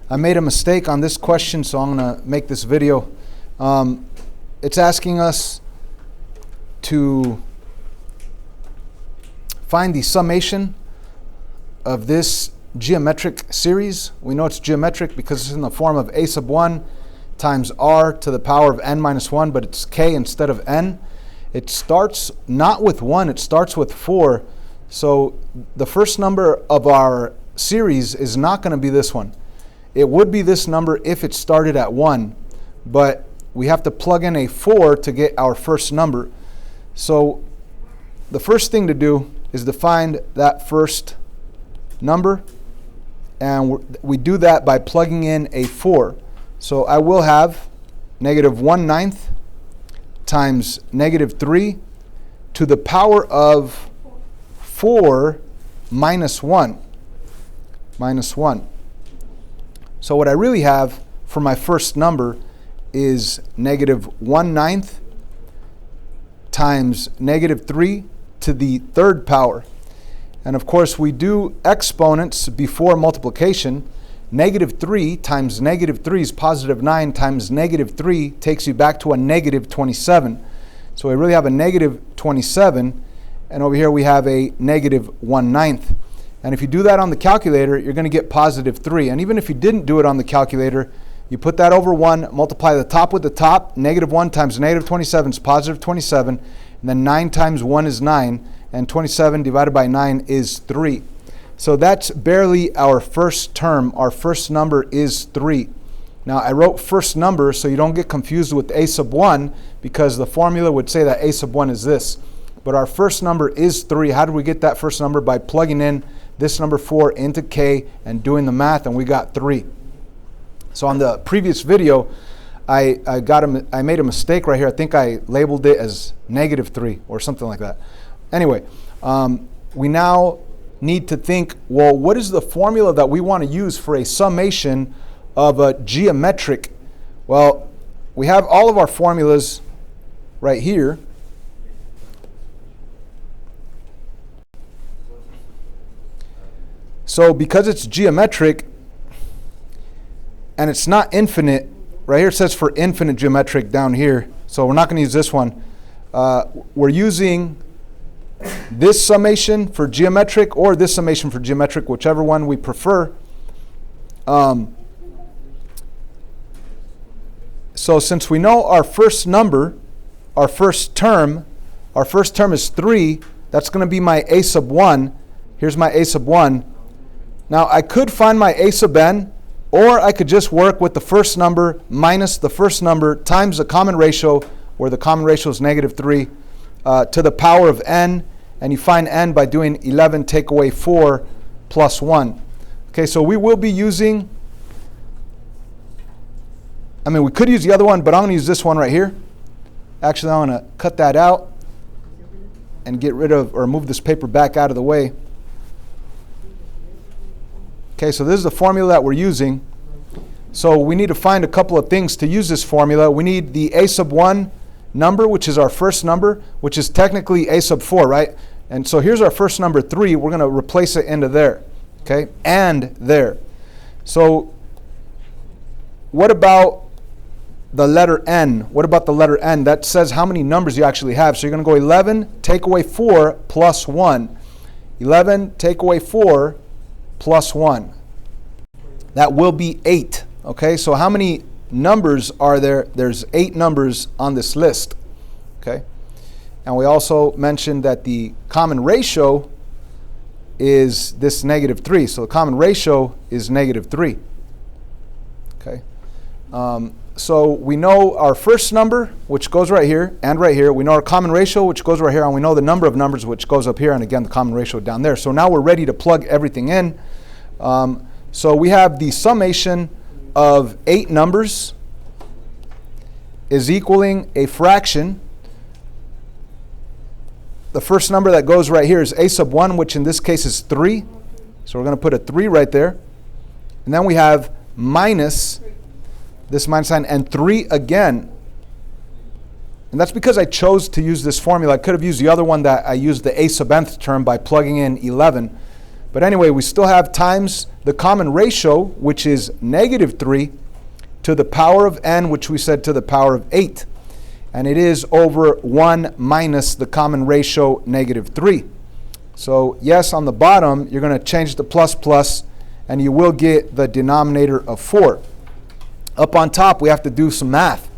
I made a mistake on this question, so I'm going to make this video. It's asking us to find the summation of this geometric series. We know it's geometric because it's in the form of a sub 1 times r to the power of n minus 1, but it's k instead of n. It starts not with 1, it starts with 4. So the first number of our series is not going to be this one. It would be this number if it started at 1, but we have to plug in a 4 to get our first number. So the first thing to do is to find that first number, and we do that by plugging in a 4. So I will have negative 1/9 times negative 3 to the power of 4 minus 1. So what I really have for my first number is negative 1/9 times negative 3 to the third power. And of course we do exponents before multiplication. Negative 3 times negative 3 is positive 9 times negative 3 takes you back to a negative 27. So we really have a negative 27, and over here we have a negative 1/9. And if you do that on the calculator, you're going to get positive 3. And even if you didn't do it on the calculator, you put that over 1, multiply the top with the top. Negative 1 times negative 27 is positive 27. And then 9 times 1 is 9. And 27 divided by 9 is 3. So that's barely our first term. Our first number is 3. Now I wrote first number so you don't get confused with a sub 1, because the formula would say that a sub 1 is this. But our first number is 3. How did we get that first number? By plugging in this number 4 into k and doing the math, and we got 3. So on the previous video, I made a mistake right here. I think I labeled it as negative 3 or something like that. Anyway, we now need to think, well, what is the formula that we want to use for a summation of a geometric? Well, we have all of our formulas right here. So because it's geometric and it's not infinite, right here it says for infinite geometric down here, so we're not going to use this one. We're using this summation for geometric or this summation for geometric, whichever one we prefer. So since we know our first number, our first term is 3, that's going to be my a sub 1. Here's my a sub 1. Now I could find my a sub n, or I could just work with the first number minus the first number times the common ratio, where the common ratio is negative 3, to the power of n, and you find n by doing 11 take away 4 plus 1. Okay, so we will be using, we could use the other one, but I'm going to use this one right here. Actually, I'm going to cut that out and get rid of, or move this paper back out of the way. Okay, so this is the formula that we're using. So we need to find a couple of things to use this formula. We need the a sub 1 number, which is our first number, which is technically a sub 4, right? And so here's our first number 3. We're going to replace it into there, okay? And there. So what about the letter n? What about the letter n? That says how many numbers you actually have. So you're going to go 11 take away 4 plus 1. 11 take away 4 plus 1. That will be 8. Okay, so how many numbers are there? There's 8 numbers on this list. Okay, and we also mentioned that the common ratio is this negative 3. So the common ratio is negative 3. Okay, so we know our first number, which goes right here and right here. We know our common ratio, which goes right here, and we know the number of numbers, which goes up here, and again the common ratio down there. So now we're ready to plug everything in. So we have the summation of 8 numbers is equaling a fraction. The first number that goes right here is a sub 1, which in this case is 3. So we're going to put a 3 right there. And then we have minus this minus sign and 3 again. And that's because I chose to use this formula. I could have used the other one that I used the a sub nth term by plugging in 11. But anyway, we still have times the common ratio, which is negative 3 to the power of n, which we said to the power of 8. And it is over 1 minus the common ratio, negative 3. So yes, on the bottom, you're going to change the plus, and you will get the denominator of 4. Up on top, we have to do some math.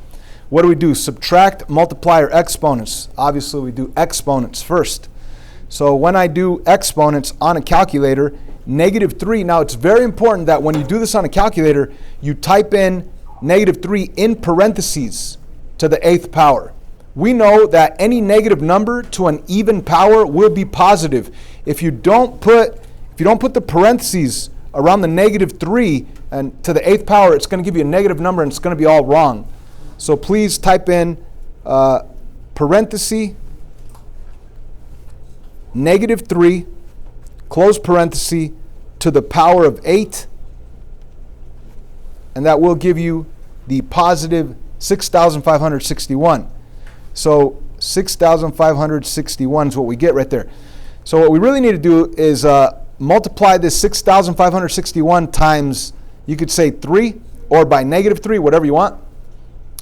What do? Subtract, multiply, or exponents. Obviously, we do exponents first. So when I do exponents on a calculator, negative 3, now it's very important that when you do this on a calculator, you type in negative 3 in parentheses to the 8th power. We know that any negative number to an even power will be positive. If you don't put the parentheses around the negative 3 and to the 8th power, it's going to give you a negative number and it's going to be all wrong. So please type in parenthesis, negative 3, close parenthesis, to the power of 8, and that will give you the positive 6,561. So 6,561 is what we get right there. So what we really need to do is multiply this 6,561 times, you could say 3, or by negative 3, whatever you want.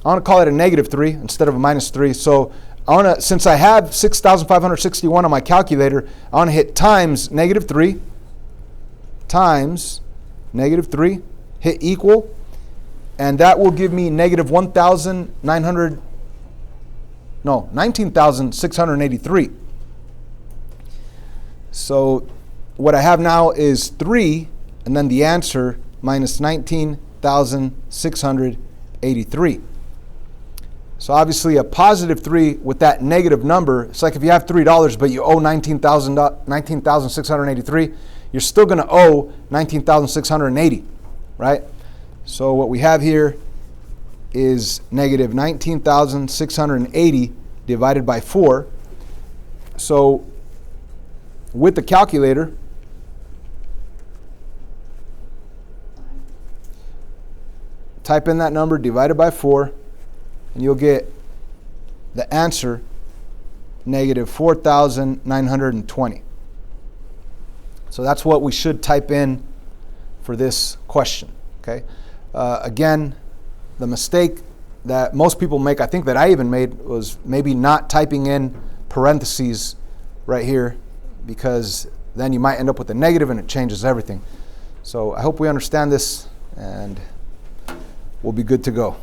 I want to call it a negative 3 instead of a minus 3. So since I have 6,561 on my calculator, I want to hit times negative 3, hit equal, and that will give me negative 19,683. So what I have now is 3, and then the answer minus 19,683. So obviously a positive 3 with that negative number, it's like if you have $3 but you owe 19,683, you're still going to owe 19,680, right? So what we have here is negative 19,680 divided by 4. So with the calculator, type in that number divided by 4, and you'll get the answer, negative 4,920. So that's what we should type in for this question, okay? Again, the mistake that most people make, I think that I even made, was maybe not typing in parentheses right here, because then you might end up with a negative and it changes everything. So I hope we understand this, and we'll be good to go.